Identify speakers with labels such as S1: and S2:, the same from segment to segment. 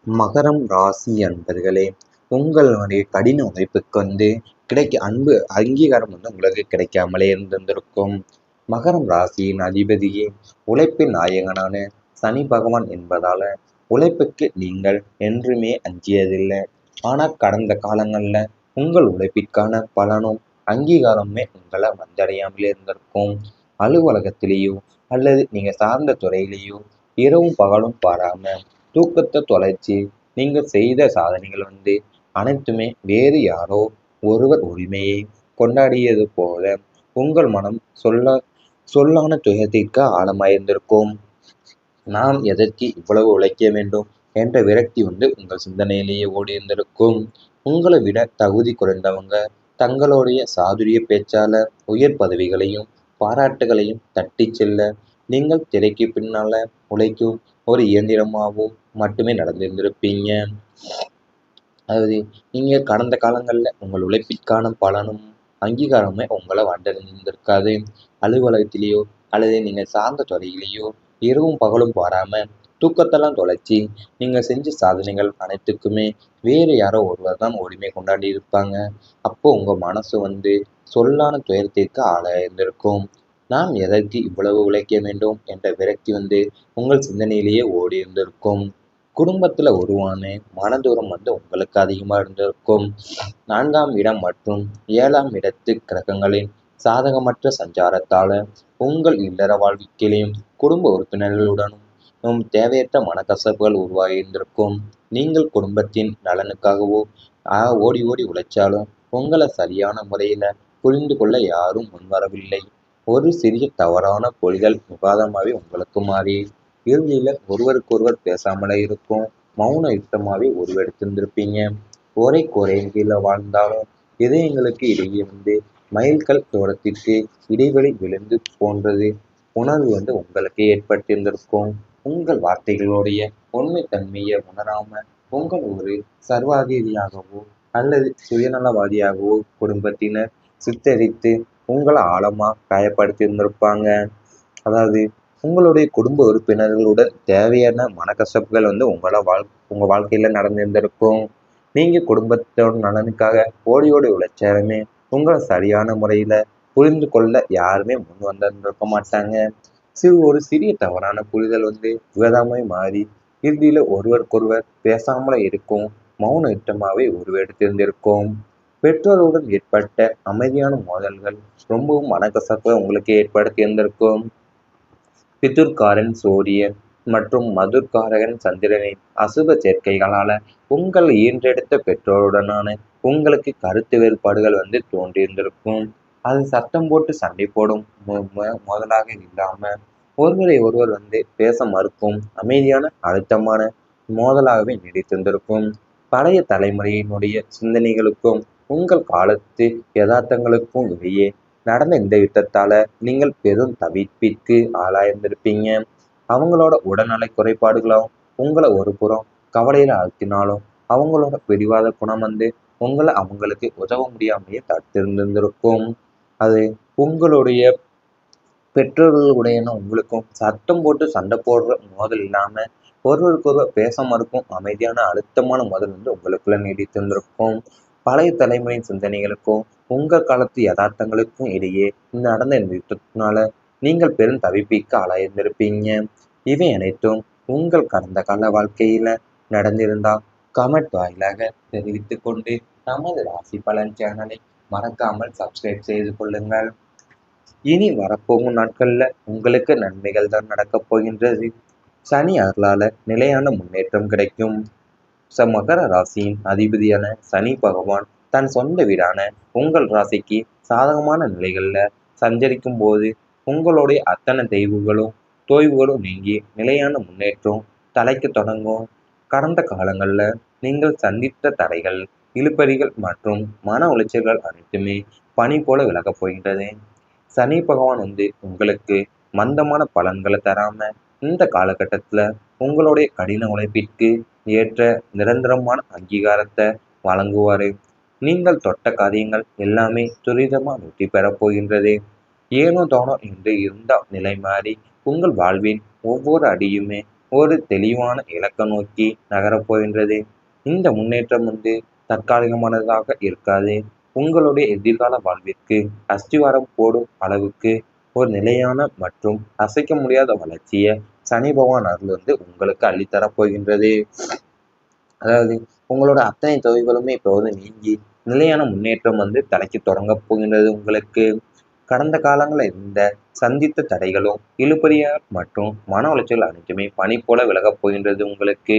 S1: மகரம் ராசி அன்பர்களே, உங்களுடைய கடின உழைப்புக்கு கிடைக்க அங்கீகாரம் உங்களுக்கு கிடைக்காமலே இருந்திருக்கும். மகரம் ராசியின் அதிபதியே உழைப்பின் நாயகனான சனி பகவான் என்பதால உழைப்புக்கு நீங்கள் என்றுமே அஞ்சியதில்லை. ஆனால் கடந்த காலங்கள்ல உங்கள் உழைப்பிற்கான பலனும் அங்கீகாரமே உங்களை வந்தடையாமலே இருந்திருக்கும். அலுவலகத்திலேயோ அல்லது நீங்க சார்ந்த துறையிலேயோ இரவும் பகலும் பாராம தூக்கத்தை தொலைச்சி நீங்கள் செய்த சாதனைகள் அனைத்துமே வேறு யாரோ ஒருவர் உரிமையை கொண்டாடியது போல உங்கள் மனம் சொல்லான துயரத்திற்கு ஆழமாயிருந்திருக்கும். நாம் எதற்கு இவ்வளவு உழைக்க வேண்டும் என்ற விரக்தி உங்கள் சிந்தனையிலேயே ஓடியிருந்திருக்கும். உங்களை விட தகுதி குறைந்தவங்க தங்களுடைய சாதுரிய பேச்சால உயர் பதவிகளையும் பாராட்டுகளையும் தட்டி செல்ல நீங்கள் திரைக்கு பின்னால உழைக்கும் ஒரு இயந்திரமாகவோ மட்டுமே நடந்திருந்திருப்பீங்க. அதாவது நீங்க கடந்த காலங்கள்ல உங்கள் உழைப்பிற்கான பலனும் அங்கீகாரமே உங்களை வந்தடைந்திருக்காது. அலுவலகத்திலேயோ அல்லது நீங்க சார்ந்த துறையிலேயோ இரவும் பகலும் பாராம தூக்கத்தெல்லாம் தொலைச்சி நீங்க செஞ்ச சாதனைகள் அனைத்துக்குமே வேறு யாரோ ஒருவர் தான் உரிமை கொண்டாடி இருப்பாங்க. அப்போ உங்க மனசு சொல்லான துயரத்திற்கு ஆளாயிருந்திருக்கும். நாம் எதற்கு இவ்வளவு உழைக்க வேண்டும் என்ற விரக்தி உங்கள் சிந்தனையிலேயே ஓடி இருந்திருக்கும். குடும்பத்துல உருவான மனதூரம் உங்களுக்கு அதிகமா இருந்திருக்கும். 4ஆம் இடம் மற்றும் 7ஆம் இடத்து கிரகங்களின் சாதகமற்ற சஞ்சாரத்தால உங்கள் இல்லற வாழ்க்கையிலும் குடும்ப உறுப்பினர்களுடனும் தேவையற்ற மனக்கசப்புகள் உருவாகியிருந்திருக்கும். நீங்கள் குடும்பத்தின் நலனுக்காகவோ ஓடி ஓடி உழைச்சாலும் உங்களை சரியான முறையில புரிந்து கொள்ள யாரும் முன்வரவில்லை. ஒரு சிறிய தவறான புரிதல் விவாதமாகவே உங்களுக்கு மாறி இறுதியில ஒருவருக்கொருவர் பேசாமலே இருக்கும் மௌன யுத்தமாவே உருவெடுத்திருந்திருப்பீங்க. ஒரே குறையின் கீழே வாழ்ந்தாலும் இதயங்களுக்கு இடையே மைல்கல் தூரத்திற்கு இடைவெளி விழுந்து போன்றது உணர்வு உங்களுக்கு ஏற்பட்டிருந்திருக்கும். உங்கள் வார்த்தைகளுடைய உண்மைத்தன்மையை உணராம உங்கள் ஒரு சர்வாதிகாரியாகவோ அல்லது சுயநலவாதியாகவோ குடும்பத்தினர் சித்தரித்து உங்களை ஆழமா காயப்படுத்தியிருந்திருப்பாங்க. அதாவது உங்களுடைய குடும்ப உறுப்பினர்களுடன் தேவையான மனக்கசப்புகள் உங்க வாழ்க்கையில நடந்திருந்திருக்கும். நீங்க குடும்பத்தோட நலனுக்காக ஓடி ஓடி உழைச்சாலுமே உங்களை சரியான முறையில புரிந்து கொள்ள யாருமே முன் வந்திருக்க மாட்டாங்க. ஒரு சிறிய தவறான புரிதல் விவாதமாய் மாறி இறுதியில ஒருவருக்கொருவர் பேசாமல இருக்கும் மௌன யுத்தமாவே உருவெடுத்திருந்திருக்கும். பெற்றோருடன் ஏற்பட்ட அமைதியான மோதல்கள் ரொம்பவும் மனக்கசப்பை உங்களுக்கு ஏற்படுத்தி இருந்திருக்கும். பிதுர்காரன் சூரியன் மற்றும் மதுர்காரகன் சந்திரனின் அசுப சேர்க்கைகளால உங்கள் ஈன்றெடுத்த பெற்றோருடனான உங்களுக்கு கருத்து வேறுபாடுகள் தோன்றியிருந்திருக்கும். அது சத்தம் போட்டு சண்டை போடும் முதலாக இல்லாம ஒருவரை ஒருவர் பேச மறுக்கும் அமைதியான அழுத்தமான மோதலாகவே நீடித்திருந்திருக்கும். பழைய தலைமுறையினுடைய சிந்தனைகளுக்கும் உங்கள் காலத்து யதார்த்தங்களுக்கும் இடையே நடந்த இந்த யுத்தத்தால நீங்கள் பெரும் தவிப்பிற்கு ஆளாயிருந்திருப்பீங்க. அவங்களோட உடல்நலை குறைபாடுகளும் உங்களை ஒரு புறம் கவலையில ஆழ்த்தினாலும் அவங்களோட பிடிவாத குணம் உங்களை அவங்களுக்கு உதவ முடியாமையே தடுத்திருந்திருக்கும். அது உங்களுடைய பெற்றோர்களுடைய உங்களுக்கும் சத்தம் போட்டு சண்டை போடுற மோதல் இல்லாம ஒருவருக்கொருவர் பேச மறுக்கும் அமைதியான அழுத்தமான மோதல் உங்களுக்குள்ள நீடித்திருந்திருக்கும். பழைய தலைமுறையின் சிந்தனைகளுக்கும் உங்கள் காலத்து யதார்த்தங்களுக்கும் இடையே நடந்த இந்த யுத்தத்தினால நீங்கள் பெரும் தவிப்பிற்கு ஆளாயிருந்திருப்பீங்க. இவை அனைத்தும் உங்கள் கடந்த கால வாழ்க்கையில நடந்திருந்தால் கமெண்ட் வாயிலாக தெரிவித்துக் கொண்டு நமது ராசி பலன் சேனலை மறக்காமல் சப்ஸ்கிரைப் செய்து கொள்ளுங்கள். இனி வரப்போகும் நாட்கள்ல உங்களுக்கு நன்மைகள் தான் நடக்கப் போகின்றது. சனி அருளால நிலையான முன்னேற்றம் கிடைக்கும். மகர ராசியின் அதிபதியான சனி பகவான் தன் சொந்த வீடான உங்கள் ராசிக்கு சாதகமான நிலைகள்ல சஞ்சரிக்கும் போது உங்களுடைய அத்தனை தொய்வுகளும் நீங்கி நிலையான முன்னேற்றம் தலைக்க தொடங்கும். கடந்த காலங்கள்ல நீங்கள் சந்தித்த தடைகள் இழுபறிகள் மற்றும் மன உளைச்சல்கள் அனைத்துமே பனி போல விலகப் போகின்றது. சனி பகவான் உங்களுக்கு மந்தமான பலன்களை தராம இந்த காலகட்டத்துல உங்களுடைய கடின உழைப்பிற்கு ஏற்ற நிரந்தரமான அங்கீகாரத்தை வழங்குவாரு. நீங்கள் தொட்ட காரியங்கள் எல்லாமே துரிதமா வெற்றி பெறப் போகின்றது. ஏனோ தானோ என்று இருந்த நிலை மாறி உங்கள் வாழ்வின் ஒவ்வொரு அடியுமே ஒரு தெளிவான இலக்கை நோக்கி நகரப் போகின்றது. இந்த முன்னேற்றம் தற்காலிகமானதாக இருக்காது. உங்களுடைய எதிர்கால வாழ்விற்கு அஸ்திவாரம் போடும் அளவுக்கு ஒரு நிலையான மற்றும் அசைக்க முடியாத வளர்ச்சியை சனி பகவான் அருள் உங்களுக்கு அள்ளித்தரப் போகின்றது. அதாவது உங்களோட அத்தனை தொகைகளுமே இப்போ நீங்கி நிலையான முன்னேற்றம் தலைக்கு தொடங்க போகின்றது. உங்களுக்கு கடந்த காலங்களில் இருந்த சந்தித்த தடைகளும் இழுபறியால் மற்றும் மன உளைச்சல் அனைத்துமே பனி போல விலகப் போகின்றது. உங்களுக்கு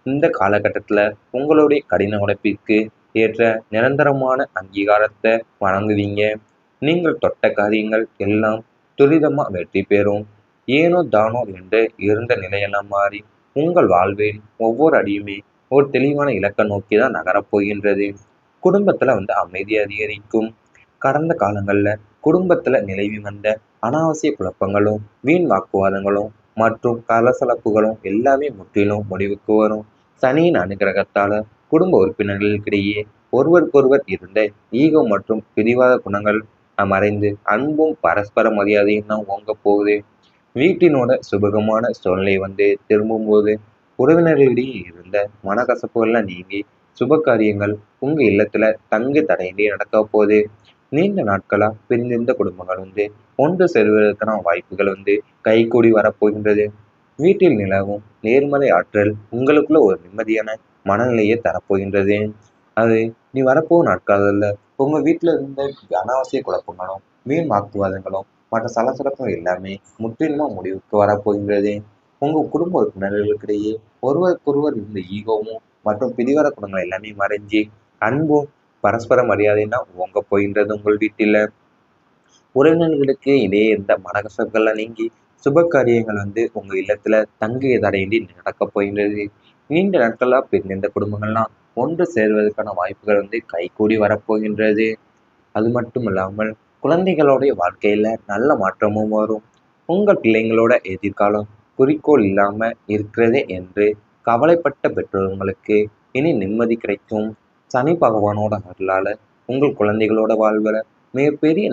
S1: இந்த காலகட்டத்தில் உங்களுடைய கடின உழைப்பிற்கு ஏற்ற நிரந்தரமான அங்கீகாரத்தை வழங்குவீங்க. நீங்கள் தொட்ட காரியங்கள் எல்லாம் துரிதமாக வெற்றி பெறும். ஏனோ தானோ என்று இருந்த நிலையெல்லாம் மாறி உங்கள் வாழ்வில் ஒவ்வொரு அடியுமே ஒரு தெளிவான இலக்கை நோக்கி தான் நகரப் போகின்றது. குடும்பத்தில் அமைதி அதிகரிக்கும். கடந்த காலங்களில் குடும்பத்தில் நிலவி வந்த அனாவசிய குழப்பங்களும் வீண் வாக்குவாதங்களும் மற்றும் கலசலப்புகளும் எல்லாமே முற்றிலும் முடிவுக்கு வரும். சனியின் அனுகிரகத்தால் குடும்ப உறுப்பினர்களுக்கிடையே ஒருவருக்கொருவர் இருந்த ஈகோ மற்றும் பிடிவாத குணங்கள் மறைந்து அன்பும் பரஸ்பர மரியாதையும் தான் ஓங்க போகுது. வீட்டினோட சுபகமான சூழ்நிலை திரும்பும்போது உறவினர்களிடையே இருந்த மனக்கசப்புகள்லாம் நீங்கி சுப காரியங்கள் உங்க இல்லத்துல தங்கு தடையின்றி நடக்க போகுது. நீண்ட நாட்களா பிரிந்திருந்த குடும்பங்கள் ஒன்று சேருவதற்கான வாய்ப்புகள் கைகூடி வரப்போகின்றது. வீட்டில் நிலவும் நேர்மறை ஆற்றல் உங்களுக்குள்ள ஒரு நிம்மதியான மனநிலையை தரப்போகின்றது. அது நீ வரப்போகும் நாட்களில் உங்க வீட்டில் இருந்த அனாவசிய குழப்பங்களும் வீண் வாக்குவாதங்களும் மற்ற சலசலப்பும் எல்லாமே முற்றிலுமா முடிவுக்கு வரப்போகின்றது. உங்க குடும்ப உறுப்பினர்களுக்கிடையே ஒருவருக்கொருவர் இருந்த ஈகோவும் மற்றும் பிடிவாத குணங்கள் எல்லாமே மறைஞ்சி அன்பும் பரஸ்பர மரியாதையும் தான் ஓங்க போகின்றது. உங்கள் வீட்டில் உறவினர்களுக்கு இடையே இருந்த மனக்கசப்புகள்லாம் நீங்கி சுப காரியங்கள் உங்க இல்லத்துல தங்கிய தடையின்றி நடக்கப் போகின்றது. நீண்ட நாட்களாக பிரிந்த குடும்பங்கள்லாம் ஒன்று சேர்வதற்கான வாய்ப்புகள் கைகூடி வரப்போகின்றது. அது மட்டும் இல்லாமல் குழந்தைகளுடைய வாழ்க்கையில நல்ல மாற்றமும் வரும். உங்கள் பிள்ளைங்களோட எதிர்காலம் குறிக்கோள் இல்லாம இருக்கிறதே என்று கவலைப்பட்ட பெற்றோர்களுக்கு இனி நிம்மதி கிடைக்கும். சனி பகவானோட அருளால உங்கள் குழந்தைகளோட வாழ்வில் மிகப்பெரிய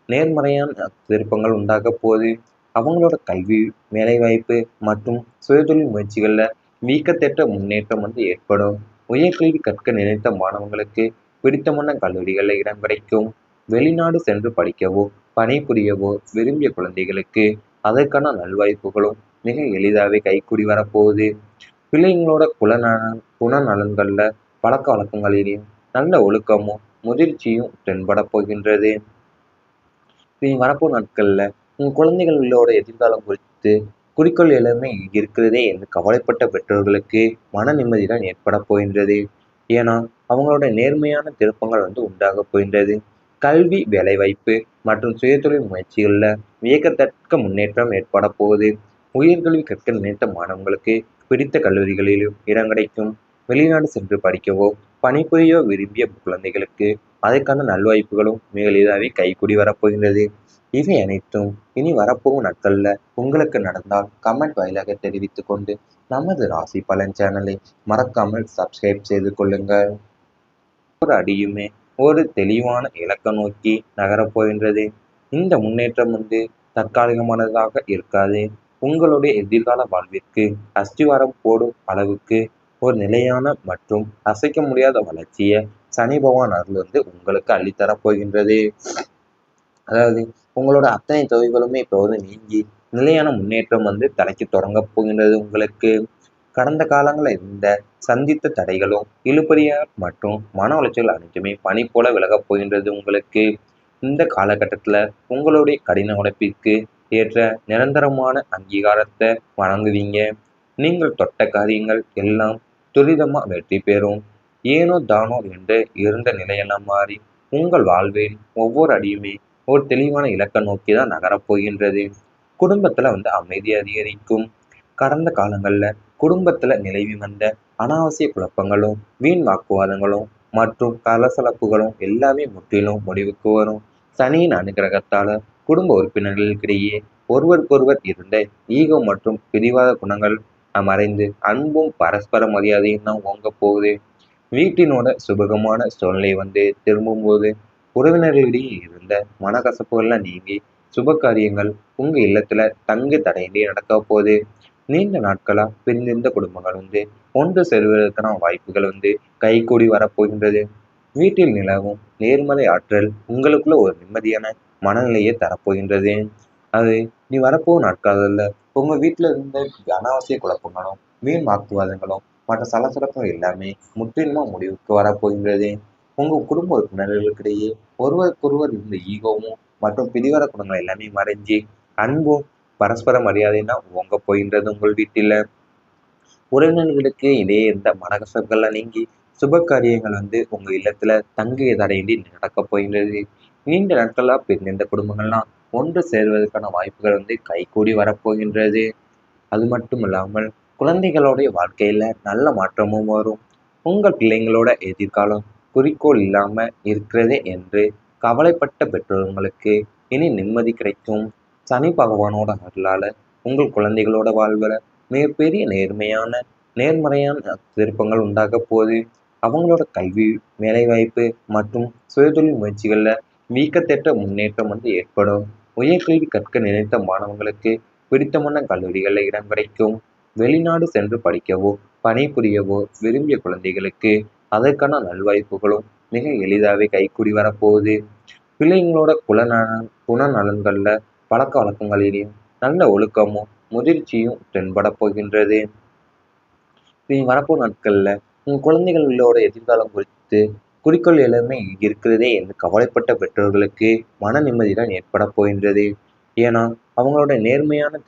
S1: நேர்மறையான திருப்பங்கள் உண்டாக போகுது. அவங்களோட கல்வி, வேலைவாய்ப்பு மற்றும் சுயதொழில் முயற்சிகளில் வீக்கத்தேற்ற முன்னேற்றம் ஏற்படும். உயர்கல்வி கற்க நினைத்த மாணவங்களுக்கு பிடித்தமான கல்லூரிகளில் இடம் கிடைக்கும். வெளிநாடு சென்று படிக்கவோ பணிபுரியவோ விரும்பிய குழந்தைகளுக்கு அதற்கான நல்வாய்ப்புகளும் மிக எளிதாகவே கைக்கூடி வரப்போகுது. பிள்ளைங்களோட குணநலன்களில் பழக்க வழக்கங்களிலேயும் நல்ல ஒழுக்கமும் முதிர்ச்சியும் தென்பட போகின்றது. இனி வரப்போ நாட்களில் உங்கள் குழந்தைகளோட எதிர்காலம் குறித்து குறிக்கோள் எல்லாமே இருக்கிறதே என்று கவலைப்பட்ட பெற்றோர்களுக்கு மன நிம்மதி தான் ஏற்பட போகின்றது. ஏன்னா அவங்களோட நேர்மையான திருப்பங்கள் உண்டாக போகின்றது. கல்வி, வேலைவாய்ப்பு மற்றும் சுயதொழில் முயற்சிகளில் வியக்கத்தக்க முன்னேற்றம் ஏற்பட போகுது. உயர்கல்வி கற்க நினைத்த மாணவங்களுக்கு பிடித்த கல்லூரிகளிலும் இடம் கிடைக்கும். வெளிநாடு சென்று படிக்கவோ பணிபுரியவோ விரும்பிய குழந்தைகளுக்கு அதற்கான நல்வாய்ப்புகளும் மிக எளிதாகவே கைகூடி வரப்போகின்றது. இவை அனைத்தும் இனி வரப்போகும் நாட்களில் உங்களுக்கு நடந்தால் கமெண்ட் வாயிலாக தெரிவித்துக் கொண்டு நமது ராசி பலன் சேனலை மறக்காமல் சப்ஸ்கிரைப் செய்து கொள்ளுங்கள். ஒரு அடியுமே ஒரு தெளிவான இலக்கை நோக்கி நகரப் போகின்றது. இந்த முன்னேற்றம் தற்காலிகமானதாக இருக்காது. உங்களுடைய எதிர்கால வாழ்விற்கு அஸ்திவாரம் போடும் அளவுக்கு ஒரு நிலையான மற்றும் அசைக்க முடியாத வளர்ச்சியை சனி பகவான் அருள் உங்களுக்கு அள்ளித்தரப் போகின்றது. அதாவது உங்களோட அத்தனை தொகைகளுமே இப்போ நீங்கி நிலையான முன்னேற்றம் தலைக்கு தொடங்க போகின்றது. உங்களுக்கு கடந்த காலங்களில் இருந்த சந்தித்த தடைகளும் இழுபறியால் மற்றும் மன உளைச்சல் அனைத்துமே பனி போல விலகப் போகின்றது. உங்களுக்கு இந்த காலகட்டத்தில் உங்களுடைய கடின உழைப்பிற்கு ஏற்ற நிரந்தரமான அங்கீகாரத்தை வழங்குவீங்க. நீங்கள் தொட்ட காரியங்கள் எல்லாம் துரிதமாக வெற்றி பெறும். ஏனோ தானோ என்று இருந்த நிலையெல்லாம் மாறி உங்கள் வாழ்வில் ஒவ்வொரு அடியுமே ஒரு தெளிவான இலக்கை நோக்கி தான் நகரப் போகின்றது. குடும்பத்தில் அமைதி அதிகரிக்கும். கடந்த காலங்களில் குடும்பத்தில் நிலவி வந்த அனாவசிய குழப்பங்களும் வீண் வாக்குவாதங்களும் மற்றும் கலசலப்புகளும் எல்லாமே முற்றிலும் முடிவுக்கு வரும். சனியின் அனுகிரகத்தால் குடும்ப உறுப்பினர்களுக்கிடையே ஒருவருக்கொருவர் இருந்த ஈகோ மற்றும் பிடிவாத குணங்கள் மறைந்து அன்பும் பரஸ்பர மரியாதையும் தான் ஓங்க போகுது. வீட்டினோட சுபகமான சூழ்நிலை திரும்பும்போது உறவினர்களிடையே இருந்த மனக்கசப்புகள்லாம் நீங்கி சுப காரியங்கள் உங்க இல்லத்துல தங்கு தடையின்றி நடக்க போகுது. நீண்ட நாட்களா பிரிந்திருந்த குடும்பங்கள் ஒன்று சேருவதற்கான வாய்ப்புகள் கைகூடி வரப்போகின்றது. வீட்டில் நிலவும் நேர்மறை ஆற்றல் உங்களுக்குள்ள ஒரு நிம்மதியான மனநிலையை தரப்போகின்றது. அது நீ வரப்போகும் நாட்காலத்துல உங்க வீட்டுல இருந்த அனாவசிய குழப்பங்களும் வீண் வாக்குவாதங்களும் மற்ற சலசலப்பும் எல்லாமே முற்றிலுமா முடிவுக்கு வரப்போகின்றது. உங்க குடும்ப உறுப்பினர்களுக்கிடையே ஒருவருக்கொருவர் இருந்த ஈகோவும் மற்றும் பிடிவாத குணங்கள் எல்லாமே மறைஞ்சு அன்பும் பரஸ்பர மரியாதைன்னா உங்க போகின்றது. உங்கள் வீட்டில உறவினர்களுக்கு இடையே இருந்த மனக்கசப்புகள்லாம் நீங்கி சுப காரியங்கள் உங்க இல்லத்துல தங்கு தடையின்றி நடக்கப் போகின்றது. நீண்ட நாட்களா பிரிந்த குடும்பங்கள்லாம் ஒன்று சேர்வதற்கான வாய்ப்புகள் கைகூடி வரப்போகின்றது. அது மட்டும் இல்லாமல் குழந்தைகளுடைய வாழ்க்கையில நல்ல மாற்றமும் வரும். உங்கள் பிள்ளைங்களோட எதிர்காலம் குறிக்கோள் இல்லாம இருக்கிறதே என்று கவலைப்பட்ட பெற்றோர்களுக்கு இனி நிம்மதி கிடைக்கும். சனி பகவானோட அருளால உங்கள் குழந்தைகளோட வாழ்வுல மிகப்பெரிய நேர்மறையான திருப்பங்கள் உண்டாக போகுது. அவங்களோட கல்வி, வேலைவாய்ப்பு மற்றும் சுயதொழில் முயற்சிகள்ல வீக்கத்தேற்ற முன்னேற்றம் ஏற்படும். உயர்கல்வி கற்க நினைத்த மாணவங்களுக்கு பிடித்தமான கல்லூரிகளில் இடம் கிடைக்கும். வெளிநாடு சென்று படிக்கவோ பணிபுரியவோ விரும்பிய குழந்தைகளுக்கு அதற்கான நல்வாய்ப்புகளும் மிக எளிதாகவே கைக்கூடி வரப்போகுது. பிள்ளைங்களோட குணநலன்கள்ல பழக்க வழக்கங்களிலேயும் நல்ல ஒழுக்கமும் முதிர்ச்சியும் தென்பட போகின்றது. இனி வரப்போ நாட்கள்ல உங்க குழந்தைகளோட எதிர்காலம் குறித்து குறிக்கோள் எல்லாமே இருக்கிறதே என்று கவலைப்பட்ட பெற்றோர்களுக்கு மன நிம்மதி தான் ஏற்பட போகின்றது. ஏன்னா அவங்களோட நேர்மையான